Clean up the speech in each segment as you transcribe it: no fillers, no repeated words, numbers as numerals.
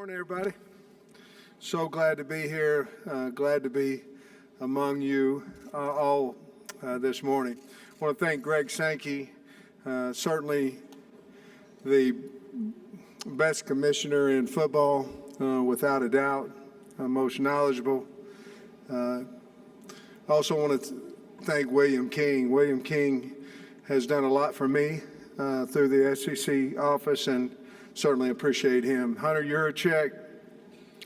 Morning, everybody. So glad to be here. Glad to be among you all this morning. I want to thank Greg Sankey, certainly the best commissioner in football, without a doubt, most knowledgeable. Also want to thank William King. William King has done a lot for me through the SEC office, and certainly appreciate him. Hunter Yurachek,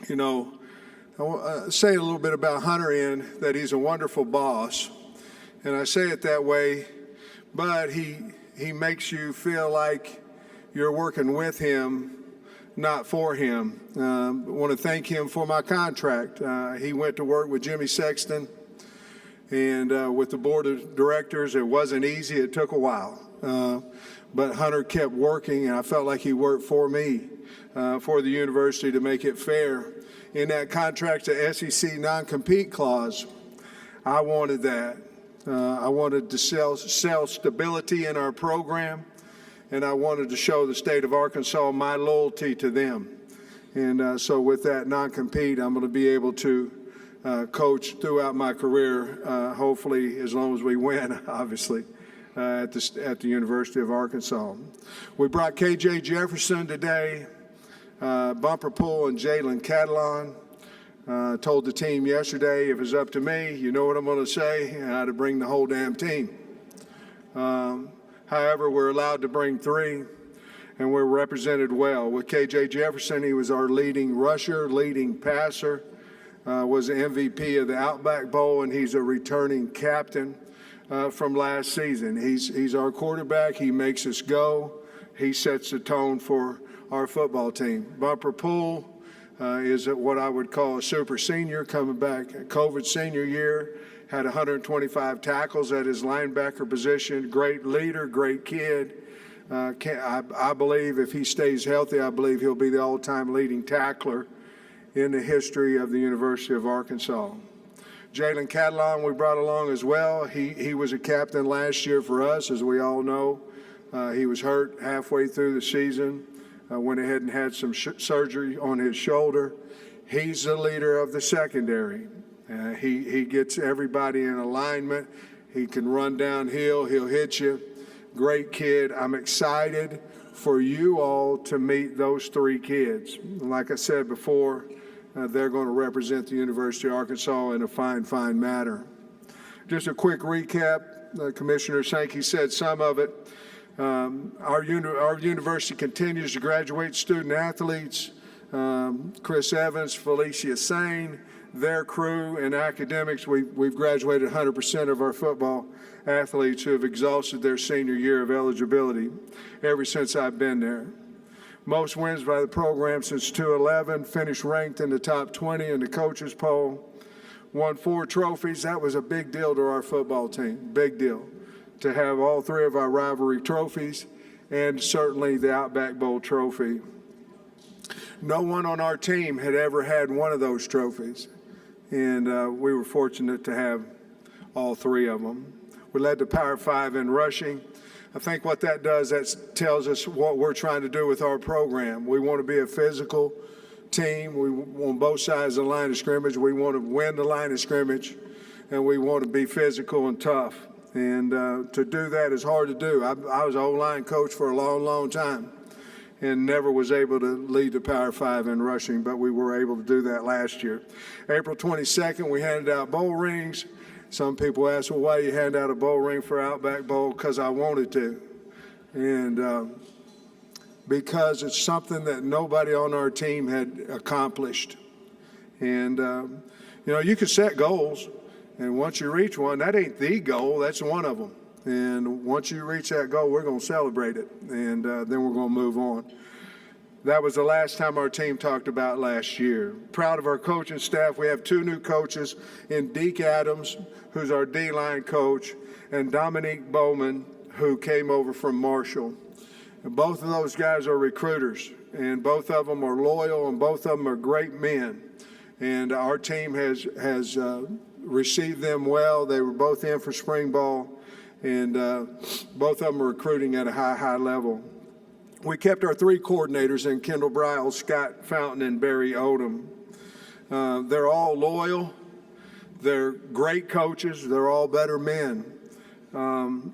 you know, I want to say a little bit about Hunter in that he's a wonderful boss, and I say it that way, but he makes you feel like you're working with him, not for him. I want to thank him for my contract. He went to work with Jimmy Sexton, and with the board of directors, it wasn't easy. It took a while. But Hunter kept working, and I felt like he worked for me, for the university to make it fair. In that contract, the SEC non-compete clause, I wanted that. I wanted to sell stability in our program, and I wanted to show the state of Arkansas my loyalty to them. And so with that non-compete, I'm going to be able to coach throughout my career, hopefully as long as we win, obviously. At the University of Arkansas. We brought KJ Jefferson today, Bumper Pool and Jalen Catalon. Told the team yesterday, if it's up to me, you know what I'm going to say, to bring the whole damn team. However, we're allowed to bring three, and we're represented well. With KJ Jefferson, he was our leading rusher, leading passer, was the MVP of the Outback Bowl, and he's a returning captain from last season. He's our quarterback. He makes us go. He sets the tone for our football team. Bumper Pool is what I would call a super senior, coming back COVID senior year, had 125 tackles at his linebacker position. Great leader, great kid. I believe if he stays healthy, I believe he'll be the all-time leading tackler in the history of the University of Arkansas. Jalen Catalon we brought along as well. He was a captain last year for us, as we all know. He was hurt halfway through the season, went ahead and had some surgery on his shoulder. He's the leader of the secondary. He gets everybody in alignment. He can run downhill. He'll hit you. Great kid. I'm excited for you all to meet those three kids. Like I said before, they're going to represent the University of Arkansas in a fine manner. Just a quick recap. Commissioner Sankey said some of it. Our university continues to graduate student athletes. Chris Evans, Felicia Sane, their crew in academics. We've graduated 100% of our football athletes who have exhausted their senior year of eligibility ever since I've been there. Most wins by the program since 2011, finished ranked in the top 20 in the coaches poll, won 4 trophies. That was a big deal to our football team, big deal, to have all 3 of our rivalry trophies and certainly the Outback Bowl trophy. No one on our team had ever had one of those trophies, and we were fortunate to have all 3 of them. We led the Power 5 in rushing. I think what that does, that tells us what we're trying to do with our program. We want to be a physical team. We want both sides of the line of scrimmage. We want to win the line of scrimmage, and we want to be physical and tough. And to do that is hard to do. I was an O-line coach for a long time and never was able to lead the Power 5 in rushing, but we were able to do that last year. April 22nd, we handed out bowl rings. Some people ask, well, why you hand out a bowl ring for Outback Bowl? Because I wanted to. And because it's something that nobody on our team had accomplished. And, you know, you can set goals, and once you reach one, that ain't the goal, that's one of them. And once you reach that goal, we're going to celebrate it, and then we're going to move on. That was the last time our team talked about last year. Proud of our coaching staff. We have 2 new coaches in Deke Adams, who's our D-line coach, and Dominique Bowman, who came over from Marshall. And both of those guys are recruiters, and both of them are loyal, and both of them are great men. And our team has received them well. They were both in for spring ball, and both of them are recruiting at a high level. We kept our three coordinators in Kendall Bryles, Scott Fountain, and Barry Odom. They're all loyal. They're great coaches. They're all better men.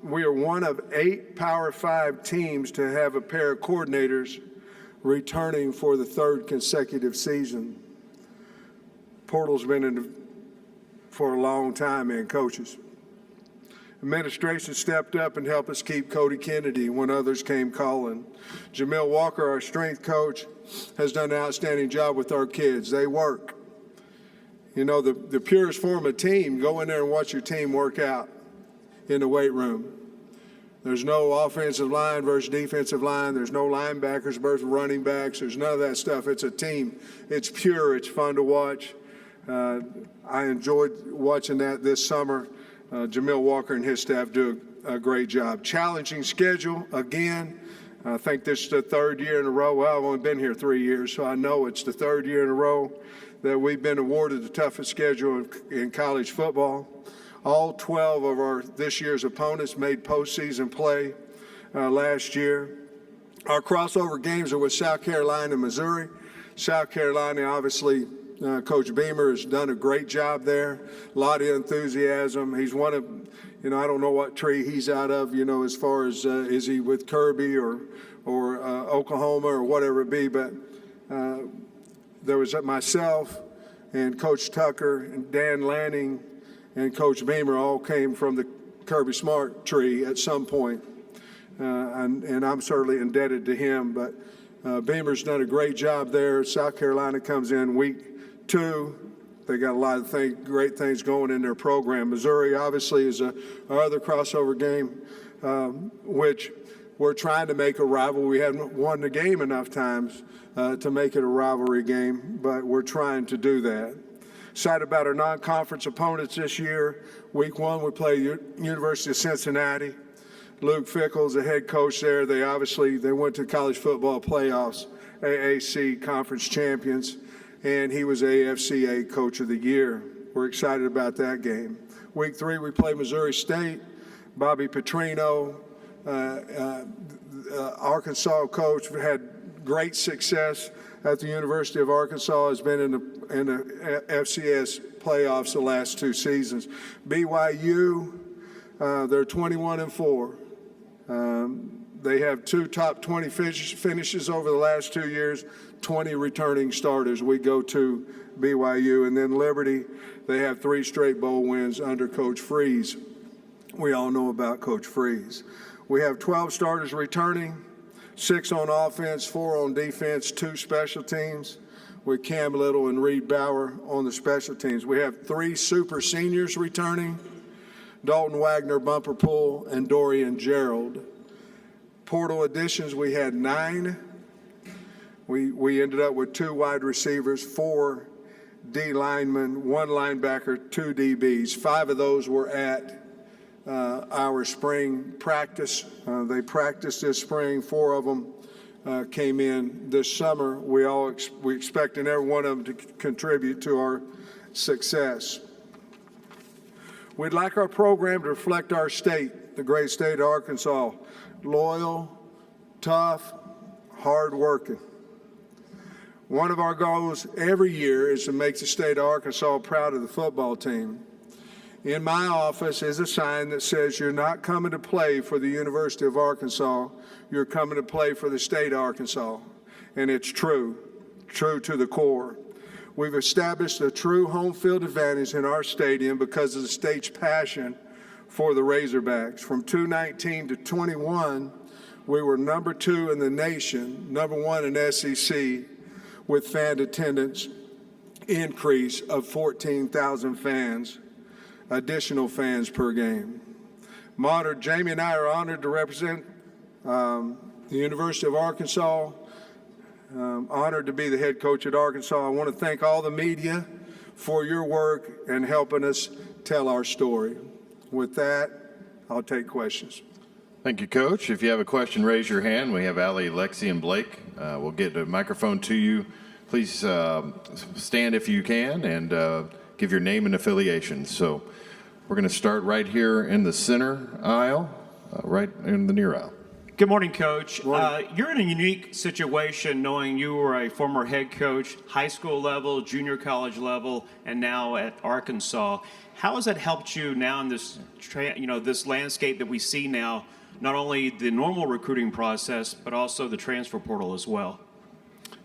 We are one of 8 Power 5 teams to have a pair of coordinators returning for the 3rd consecutive season. Portal's been in for a long time, man, coaches. Administration stepped up and helped us keep Cody Kennedy when others came calling. Jamil Walker, our strength coach, has done an outstanding job with our kids. They work. You know, the purest form of team, go in there and watch your team work out in the weight room. There's no offensive line versus defensive line. There's no linebackers versus running backs. There's none of that stuff. It's a team. It's pure. It's fun to watch. I enjoyed watching that this summer. Jamil Walker and his staff do a great job. Challenging schedule, again. I think this is the 3rd year in a row. Well, I've only been here 3 years, so I know it's the 3rd year in a row that we've been awarded the toughest schedule in college football. All 12 of this year's opponents made postseason play last year. Our crossover games are with South Carolina and Missouri. South Carolina, obviously, Coach Beamer has done a great job there. A lot of enthusiasm. He's one of, I don't know what tree he's out of, as far as is he with Kirby or Oklahoma or whatever it be. But there was myself and Coach Tucker and Dan Lanning and Coach Beamer all came from the Kirby Smart tree at some point. And I'm certainly indebted to him. But Beamer's done a great job there. South Carolina comes in week 2. They got a lot of great things going in their program. Missouri, obviously, is our other crossover game, which we're trying to make a rival. We haven't won the game enough times to make it a rivalry game, but we're trying to do that. Excited about our non-conference opponents this year. Week 1, we play University of Cincinnati. Luke Fickle's the head coach there. They went to college football playoffs, AAC conference champions, and he was AFCA Coach of the Year. We're excited about that game. Week 3, we play Missouri State. Bobby Petrino, Arkansas coach, had great success at the University of Arkansas, has been in the FCS playoffs the last 2 seasons. BYU, they're 21-4. They have 2 top 20 finishes over the last 2 years, 20 returning starters. We go to BYU. And then Liberty, they have 3 straight bowl wins under Coach Freeze. We all know about Coach Freeze. We have 12 starters returning, 6 on offense, 4 on defense, 2 special teams with Cam Little and Reed Bauer on the special teams. We have 3 super seniors returning, Dalton Wagner, Bumper Pool, and Dorian Gerald. Portal additions, we had 9. We ended up with 2 wide receivers, 4 D linemen, 1 linebacker, 2 DBs. 5 of those were at our spring practice. They practiced this spring. 4 of them came in this summer. We expecting every one of them to contribute to our success. We'd like our program to reflect our state, the great state of Arkansas. Loyal, tough, hard-working. One of our goals every year is to make the state of Arkansas proud of the football team. In my office is a sign that says you're not coming to play for the University of Arkansas, you're coming to play for the state of Arkansas. And it's true to the core. We've established a true home field advantage in our stadium because of the state's passion for the Razorbacks. From 2019 to 21, we were number 2 in the nation, number 1 in SEC, with fan attendance increase of 14,000 fans, additional fans per game. Jamie and I are honored to represent the University of Arkansas, honored to be the head coach at Arkansas. I want to thank all the media for your work and helping us tell our story. With that, I'll take questions. Thank you, Coach. If you have a question, raise your hand. We have Allie, Lexi, and Blake. We'll get a microphone to you. Please stand if you can and give your name and affiliation. So we're going to start right here in the center aisle, right in the near aisle. Good morning, Coach. Morning. You're in a unique situation knowing you were a former head coach, high school level, junior college level, and now at Arkansas. How has that helped you now in this, this landscape that we see now, not only the normal recruiting process, but also the transfer portal as well?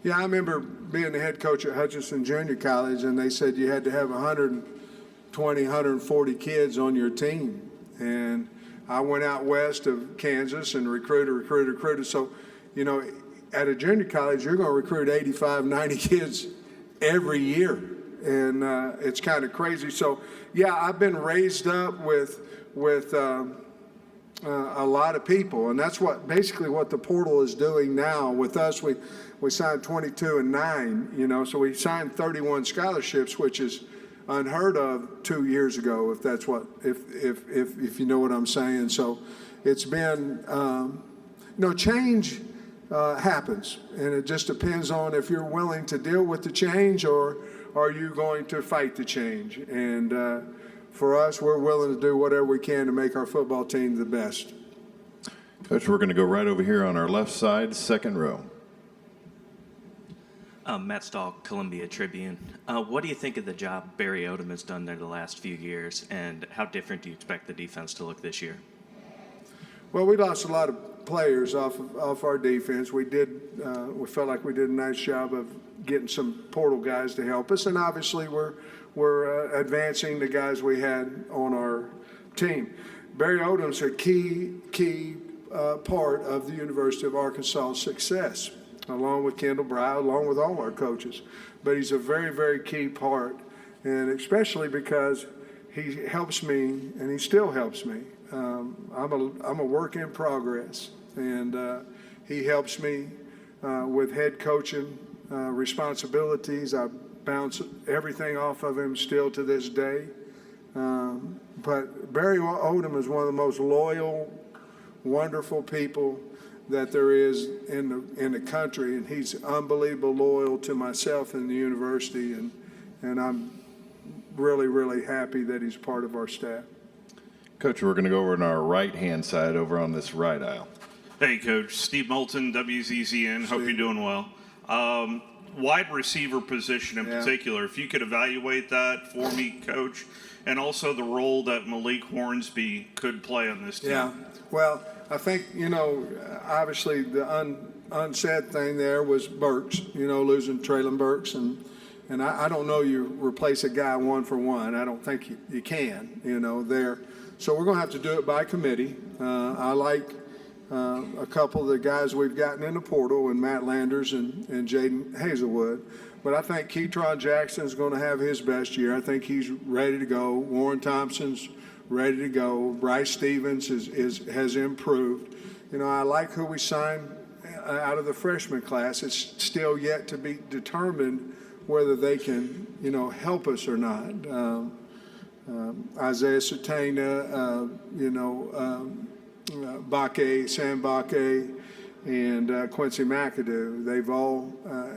Yeah, I remember being the head coach at Hutchinson Junior College, and they said you had to have 120, 140 kids on your team. And I went out west of Kansas and recruited. So, at a junior college, you're going to recruit 85, 90 kids every year. And it's kind of crazy. So, yeah, I've been raised up with a lot of people. And that's basically what the portal is doing now. With us, we signed 22 and 9, so we signed 31 scholarships, which is unheard of 2 years ago, if you know what I'm saying. So it's been, change happens, and it just depends on if you're willing to deal with the change or are you going to fight the change. And for us, we're willing to do whatever we can to make our football team the best. Coach, we're going to go right over here on our left side, second row. Matt Stahl, Columbia Tribune. What do you think of the job Barry Odom has done there the last few years, and how different do you expect the defense to look this year? Well, we lost a lot of players off our defense. We felt like we did a nice job of getting some portal guys to help us, and obviously we're advancing the guys we had on our team. Barry Odom's a key part of the University of Arkansas' success, along with Kendall Bry, along with all our coaches. But he's a very, very key part, and especially because he helps me, and he still helps me. I'm a work in progress, and he helps me with head coaching responsibilities. I bounce everything off of him still to this day. But Barry Odom is one of the most loyal, wonderful people that there is in the country, and he's unbelievable loyal to myself and the university, and I'm really, really happy that he's part of our staff. Coach, we're going to go over on our right-hand side over on this right aisle. Hey, Coach. Steve Moulton, WZZN. Hope you're doing well. Wide receiver position in particular, if you could evaluate that for me, Coach, and also the role that Malik Hornsby could play on this team. Yeah, well, I think, obviously the unsaid thing there was Burks, losing Traylon Burks. And I don't know you replace a guy 1 for 1. I don't think you can, there. So we're going to have to do it by committee. I like a couple of the guys we've gotten in the portal, and Matt Landers and Jaden Hazelwood. But I think Keytron Jackson's going to have his best year. I think he's ready to go. Warren Thompson's ready to go. Bryce Stevens has improved. I like who we signed out of the freshman class. It's still yet to be determined whether they can, help us or not. Isaiah Satana, Sam Bakke, and Quincy McAdoo. They've all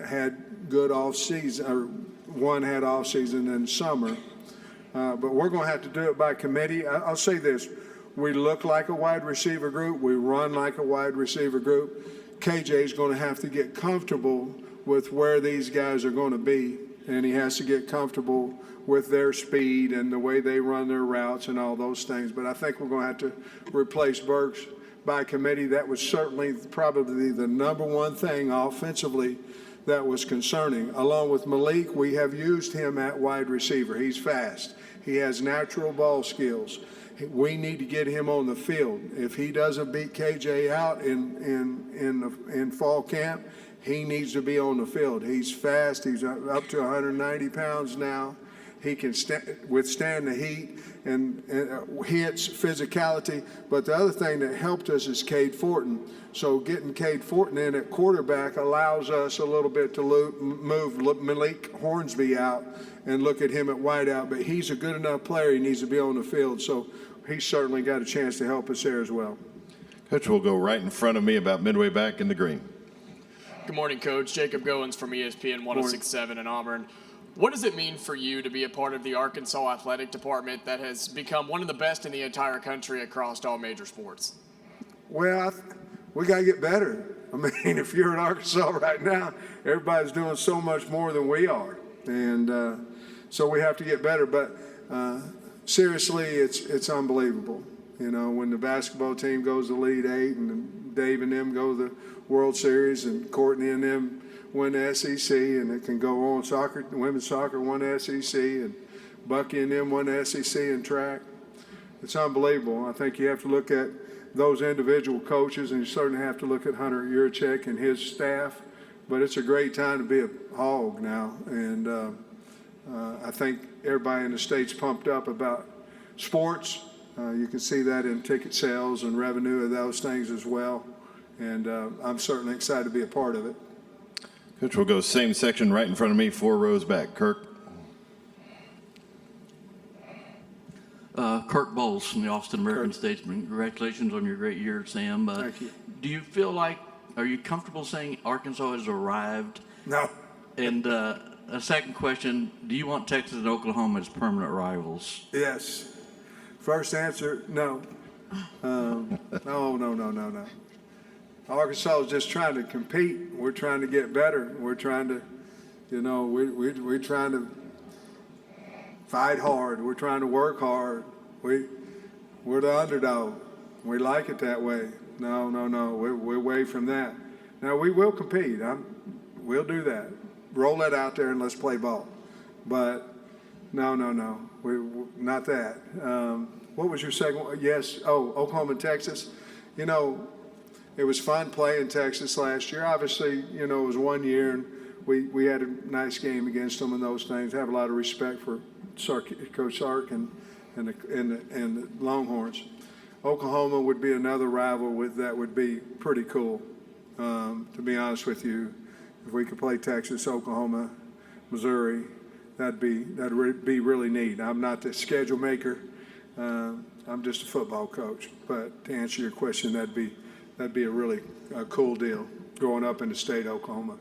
had good off season, or one had off season in summer. But we're going to have to do it by committee. I'll say this. We look like a wide receiver group. We run like a wide receiver group. KJ's going to have to get comfortable with where these guys are going to be, and he has to get comfortable with their speed and the way they run their routes and all those things. But I think we're going to have to replace Burks by committee. That was certainly probably the number one thing offensively that was concerning. Along with Malik, we have used him at wide receiver. He's fast. He has natural ball skills. We need to get him on the field. If he doesn't beat KJ out in fall camp, he needs to be on the field. He's fast. He's up to 190 pounds now. He can withstand the heat and hits, physicality. But the other thing that helped us is Cade Fortin. So getting Cade Fortin in at quarterback allows us a little bit to move Malik Hornsby out and look at him at wideout. But he's a good enough player. He needs to be on the field. So he's certainly got a chance to help us there as well. Coach will go right in front of me about midway back in the green. Good morning, Coach. Jacob Goins from ESPN 106.7 in Auburn. What does it mean for you to be a part of the Arkansas athletic department that has become one of the best in the entire country across all major sports? Well, we got to get better. I mean, if you're in Arkansas right now, everybody's doing so much more than we are. And so we have to get better. But seriously, it's unbelievable. You know, when the basketball team goes to Elite Eight and Dave and them go to the World Series and Courtney and them win the SEC, and it can go on. Soccer, women's soccer won the SEC, and Bucky and them won the SEC in track. It's unbelievable. I think you have to look at those individual coaches, and you certainly have to look at Hunter Yurchek and his staff. But it's a great time to be a Hog now, and I think everybody in the state's pumped up about sports. You can see that in ticket sales and revenue of those things as well, and I'm certainly excited to be a part of it. Coach, we'll go same section right in front of me, 4 rows back. Kirk. Kirk Bowles from the Austin American Statesman. Congratulations on your great year, Sam. Thank you. Do you feel like, are you comfortable saying Arkansas has arrived? No. And a second question, do you want Texas and Oklahoma as permanent rivals? Yes. First answer, no. No. Arkansas is just trying to compete. We're trying to get better. We're trying to, you know, we're trying to fight hard. We're trying to work hard. We're the underdog. We like it that way. No. We're away from that. Now, we will compete. We'll do that. Roll it out there and let's play ball. But no. We're not that. What was your second one? Yes. Oh, Oklahoma and Texas. You know, it was fun playing Texas last year. Obviously, you know, it was 1 year, and we had a nice game against them and those things. I have a lot of respect for Coach Sark and the Longhorns. Oklahoma would be another rival that would be pretty cool. To be honest with you, if we could play Texas, Oklahoma, Missouri, that'd be really neat. I'm not the schedule maker. I'm just a football coach. But to answer your question, that'd be a really cool deal growing up in the state of Oklahoma.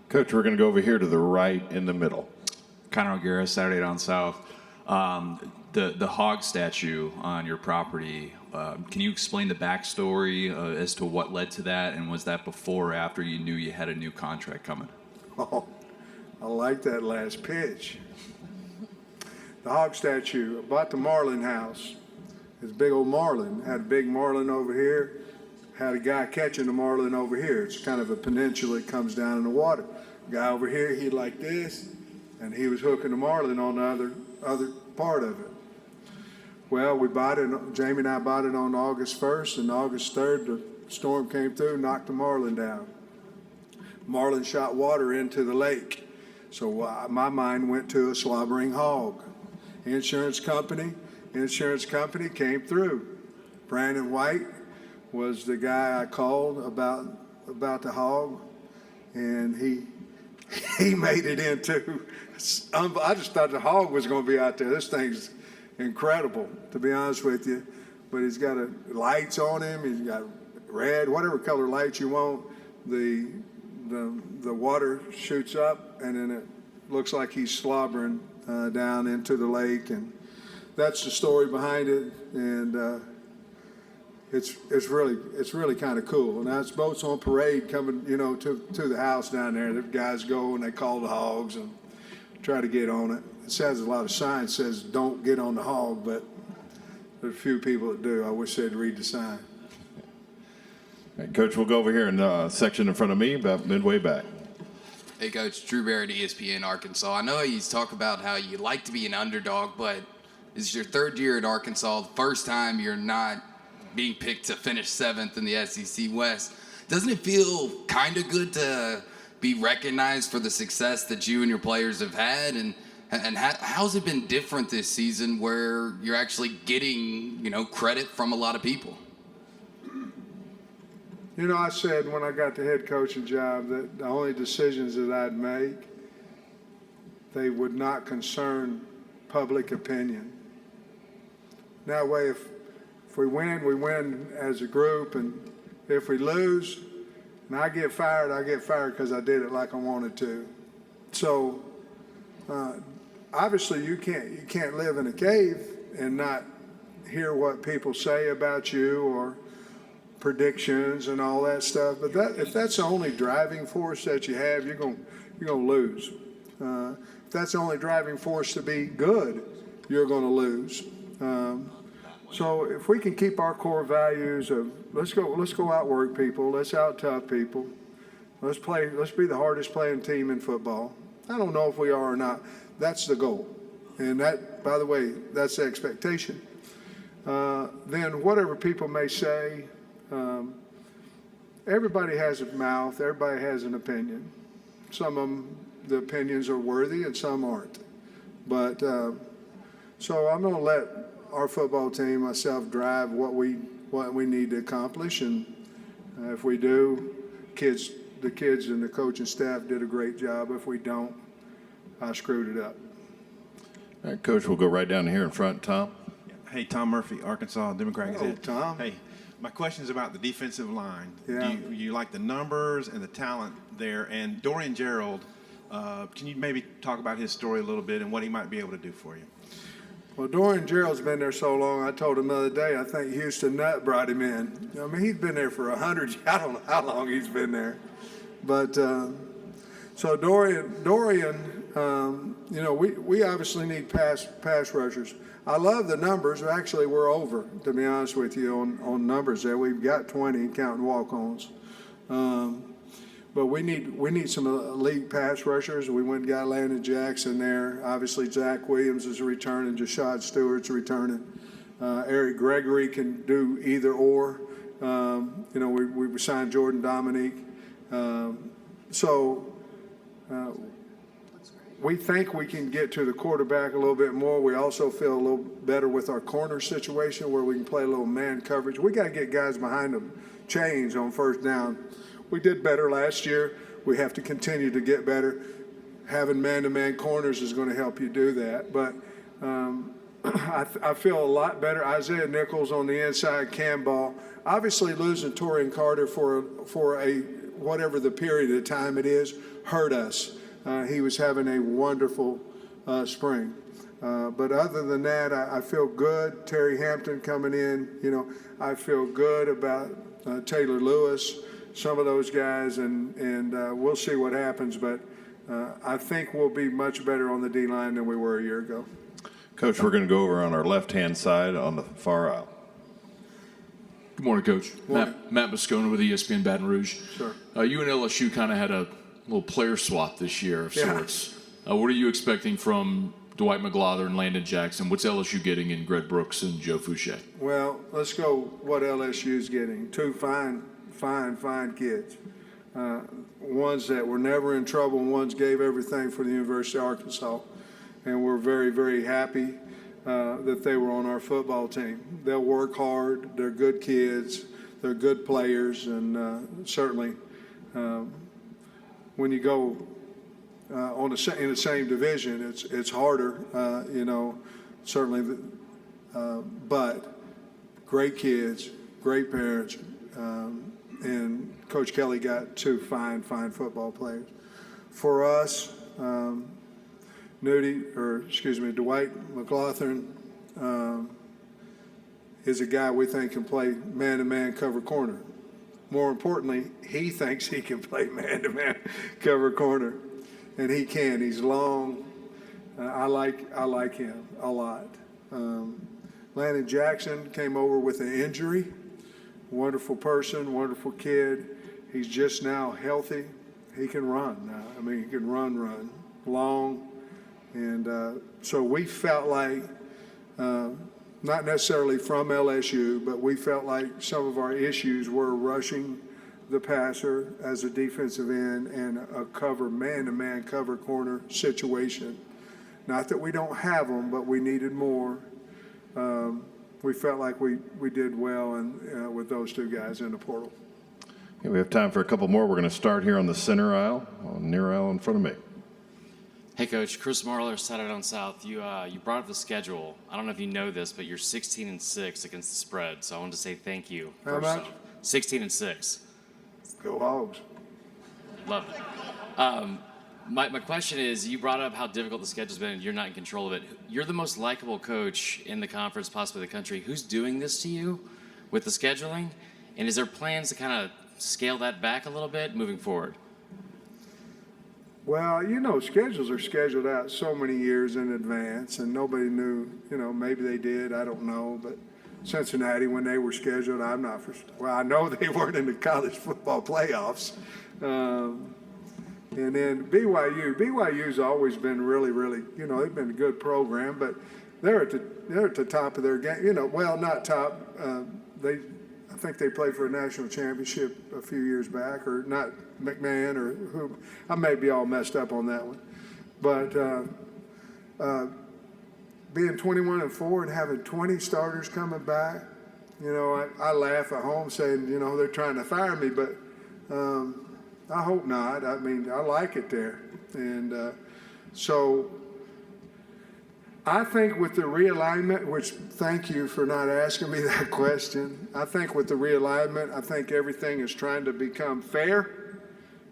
Coach, we're going to go over here to the right in the middle. Connor O'Gara, Saturday Down South. The hog statue on your property, can you explain the backstory as to what led to that, and was that before or after you knew you had a new contract coming? Oh, I like that last pitch. The hog statue, I bought the Marlin house. It's a big old Marlin. Had a big Marlin over here. Had a guy catching the Marlin over here. It's kind of a peninsula. It comes down in the water. Guy over here, he like this, and he was hooking the Marlin on the other part of it. Well, we bought it. Jamie and I bought it on August 1st, and August 3rd, the storm came through, knocked the Marlin down. Marlin shot water into the lake. So my mind went to a slobbering hog. Insurance company came through. Brandon White was the guy I called about the hog, and he made it into. I just thought the hog was going to be out there. This thing's incredible, to be honest with you. But he's got lights on him. He's got red, whatever color lights you want. The water shoots up, and then it looks like he's slobbering down into the lake, and that's the story behind it. And it's really kind of cool. Now it's boats on parade coming, you know, to the house down there. The guys go and they call the hogs and try to get on it. It says a lot of signs says don't get on the hog, but there's a few people that do. I wish they'd read the sign. Right, Coach, we'll go over here in the section in front of me, about midway back. Hey, Coach. Drew Barrett, ESPN Arkansas. I know you talk about how you like to be an underdog, but this is your third year at Arkansas, the first time you're not being picked to finish 7th in the SEC West. Doesn't it feel kind of good to be recognized for the success that you and your players have had? And how's it been different this season where you're actually getting, you know, credit from a lot of people? You know, I said when I got the head coaching job that the only decisions that I'd make, they would not concern public opinion. That way, if we win as a group, and if we lose and I get fired because I did it like I wanted to. So obviously you can't live in a cave and not hear what people say about you predictions and all that stuff. But if that's the only driving force that you have, you're gonna lose. If that's the only driving force to be good, you're going to lose. So if we can keep our core values of let's go outwork people, let's out tough people, let's be the hardest playing team in football. I don't know if we are or not. That's the goal, and that, by the way, that's the expectation. Then whatever people may say, everybody has a mouth, everybody has an opinion. Some of them, the opinions are worthy and some aren't. But so I'm going to let our football team, myself, drive what we need to accomplish, and if we do, the kids and the coaching staff did a great job. If we don't, I screwed it up. All right, Coach, we'll go right down here in front. Tom. Hey, Tom Murphy, Arkansas Democrat Hello, Gazette. Tom. Hey, my question is about the defensive line. Yeah. Do you like the numbers and the talent there? And Dorian Gerald, can you maybe talk about his story a little bit and what he might be able to do for you? Well, Dorian Gerald's been there so long, I told him the other day, I think Houston Nutt brought him in. I mean, he's been there for 100, I don't know how long he's been there. But, so Dorian, we obviously need pass rushers. I love the numbers. Actually, we're over, to be honest with you, on numbers there. We've got 20, counting walk-ons. But we need some elite pass rushers. We went and got Landon Jackson there. Obviously, Zach Williams is returning. Jashad Stewart's returning. Eric Gregory can do either or. We signed Jordan Dominique. We think we can get to the quarterback a little bit more. We also feel a little better with our corner situation where we can play a little man coverage. We got to get guys behind the chains on first down. We did better last year. We have to continue to get better. Having man-to-man corners is going to help you do that. But I feel a lot better. Isaiah Nichols on the inside, Cam Ball. Obviously, losing Torian Carter for a whatever the period of time it is hurt us. He was having a wonderful spring. But other than that, I feel good. Terry Hampton coming in, I feel good about Taylor Lewis, some of those guys, and we'll see what happens. But I think we'll be much better on the D-line than we were a year ago. Coach, we're going to go over on our left-hand side on the far aisle. Good morning, Coach. Morning. Matt Moscona with ESPN Baton Rouge. Sure. You and LSU kind of had a little player swap this year of sorts. What are you expecting from Dwight McGlothern and Landon Jackson? What's LSU getting in Greg Brooks and Joe Fouché? Well, let's go what LSU's getting. Two fine kids. Ones that were never in trouble, and ones gave everything for the University of Arkansas. And we're very, very happy that they were on our football team. They'll work hard. They're good kids. They're good players. And certainly when you go in the same division, it's harder, certainly. But great kids, great parents, and Coach Kelly got two fine football players. For us, Dwight McGlothern is a guy we think can play man-to-man cover corner. More importantly, he thinks he can play man-to-man cover corner, and he can. He's long. I like him a lot. Landon Jackson came over with an injury. Wonderful person, wonderful kid. He's just now healthy. He can run now. I mean, he can run long. And so we felt like, not necessarily from LSU, but we felt like some of our issues were rushing the passer as a defensive end and a man-to-man cover corner situation. Not that we don't have them, but we needed more. We felt like we did well with those two guys in the portal. Okay, we have time for a couple more. We're going to start here on the center aisle, near aisle in front of me. Hey, Coach. Chris Marler, Saturday Down South. You brought up the schedule. I don't know if you know this, but you're 16-6 against the spread. So I wanted to say thank you. How much? 16-6. Go Hogs. Love it. My question is, you brought up how difficult the schedule's been and you're not in control of it. You're the most likable coach in the conference, possibly the country. Who's doing this to you with the scheduling? And is there plans to kind of scale that back a little bit moving forward? Well, schedules are scheduled out so many years in advance, and nobody knew, maybe they did, I don't know. But Cincinnati, when they were scheduled, I know they weren't in the college football playoffs. And then BYU's always been really, really, they've been a good program, but they're at the top of their game. Well, not top. I think they played for a national championship a few years back, or not McMahon or who. I may be all messed up on that one, but being 21-4 and having 20 starters coming back, I laugh at home saying, they're trying to fire me, but I hope not. I mean, I like it there, and so. I think with the realignment, which thank you for not asking me that question. I think with the realignment, I think everything is trying to become fair.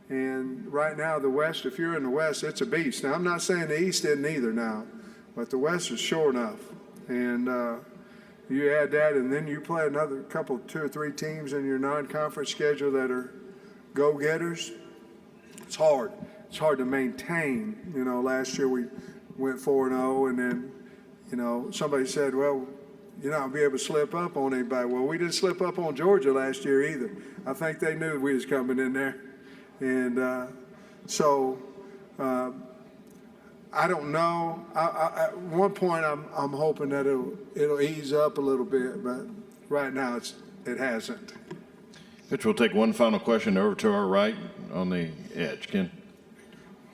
And right now, the West, if you're in the West, it's a beast. Now, I'm not saying the East isn't either now, but the West is sure enough. And you add that, and then you play another couple, 2 or 3 teams in your non-conference schedule that are go-getters. It's hard. It's hard to maintain. Last year we went 4-0, and then, somebody said, well, you're not going to be able to slip up on anybody. Well, we didn't slip up on Georgia last year either. I think they knew we was coming in there. And so I don't know. At one point, I'm hoping that it'll ease up a little bit, but right now it hasn't. Mitch, we'll take one final question over to our right on the edge. Ken.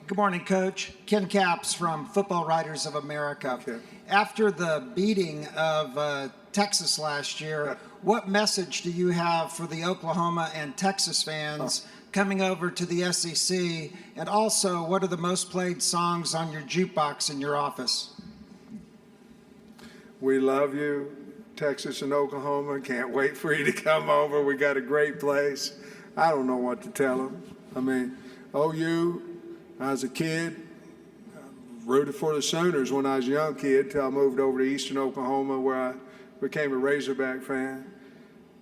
Good morning, Coach. Ken Capps from Football Writers of America. Okay. After the beating of Texas last year, what message do you have for the Oklahoma and Texas fans coming over to the SEC? And also, what are the most played songs on your jukebox in your office? We love you, Texas and Oklahoma. Can't wait for you to come over. We got a great place. I don't know what to tell them. I mean, OU, I was a kid, rooted for the Sooners when I was a young kid till I moved over to eastern Oklahoma, where I became a Razorback fan.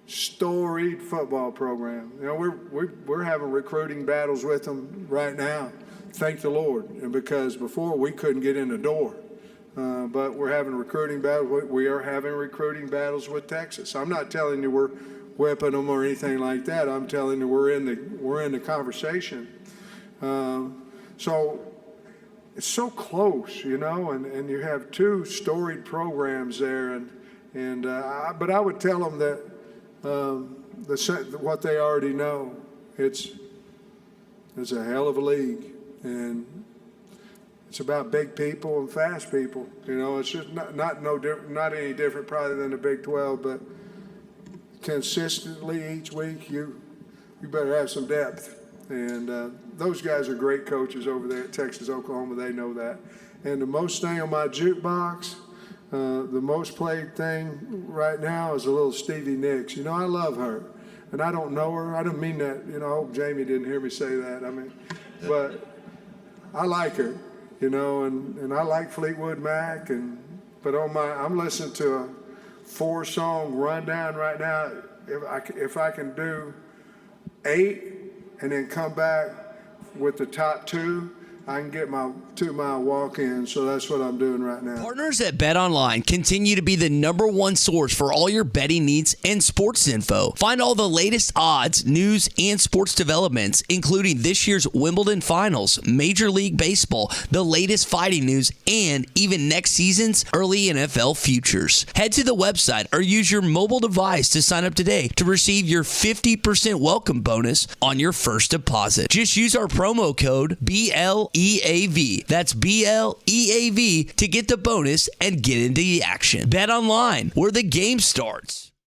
Storied football program. We're having recruiting battles with them right now. Thank the Lord. And because before we couldn't get in the door, but we're having recruiting battles. We are having recruiting battles with Texas. I'm not telling you we're whipping them or anything like that. I'm telling you we're in the conversation. So it's so close, and you have 2 storied programs there, but I would tell them that what they already know, it's a hell of a league, and it's about big people and fast people. It's just not any different probably than the Big 12, but consistently each week you better have some depth. And those guys are great coaches over there at Texas, Oklahoma. They know that. And the most thing on my jukebox, the most played thing right now is a little Stevie Nicks. I love her. And I don't know her. I don't mean that. I hope Jamie didn't hear me say that. But I like her, and I like Fleetwood Mac. But I'm listening to a 4-song rundown right now. If I can do 8, and then come back with the top 2, I can get my 2-mile walk-in, so that's what I'm doing right now. Partners at BetOnline continue to be the #1 source for all your betting needs and sports info. Find all the latest odds, news, and sports developments, including this year's Wimbledon Finals, Major League Baseball, the latest fighting news, and even next season's early NFL futures. Head to the website or use your mobile device to sign up today to receive your 50% welcome bonus on your first deposit. Just use our promo code BLEAV. That's BLEAV to get the bonus and get into the action. Bet online, where the game starts.